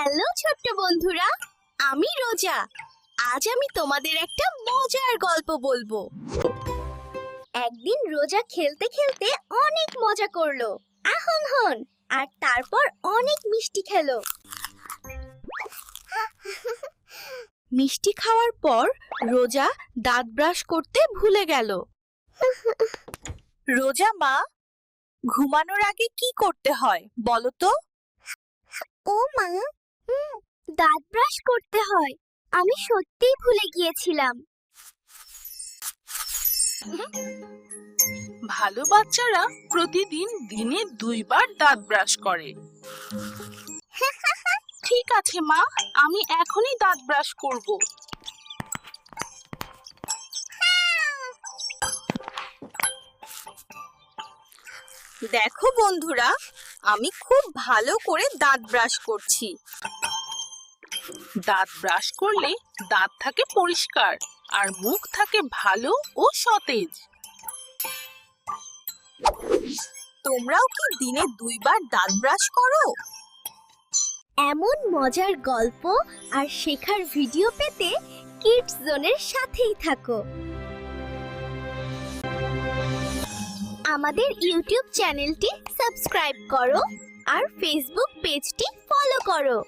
Hello ছোট্ট বন্ধুরা, আমি রোজা। আজ আমি তোমাদের একটা মজার গল্প বলবো। একদিন রোজা খেলতে খেলতে অনেক মজা করলো, আহন হন, আর তারপর অনেক মিষ্টি খেলো। মিষ্টি খাওয়ার পর রোজা দাঁত ব্রাশ করতে ভুলে গেল। রোজা মা, ঘুমানোর আগে কি করতে হয় বলো তো? ও মা, দাঁত ব্রাশ করতে হয়। আমি সত্যিই ভুলে গিয়েছিলাম। ভালো বাচ্চারা প্রতিদিন দিনে 2 বার দাঁত ব্রাশ করে। ঠিক আছে মা, আমি এখনই দাঁত ব্রাশ করব। দেখো বন্ধুরা, আমি খুব ভালো করে দাঁত ব্রাশ করছি। দাঁত ব্রাশ করলে দাঁত থাকে পরিষ্কার আর মুখ থাকে ভালো ও সতেজ। তোমরাও কি দিনে 2 বার দাঁত ব্রাশ করো? এমন মজার গল্প আর শেখার ভিডিও পেতে কিডস জোনের সাথেই থাকো। আমাদের ইউটিউব চ্যানেলটি সাবস্ক্রাইব করো আর ফেসবুক পেজটি ফলো করো।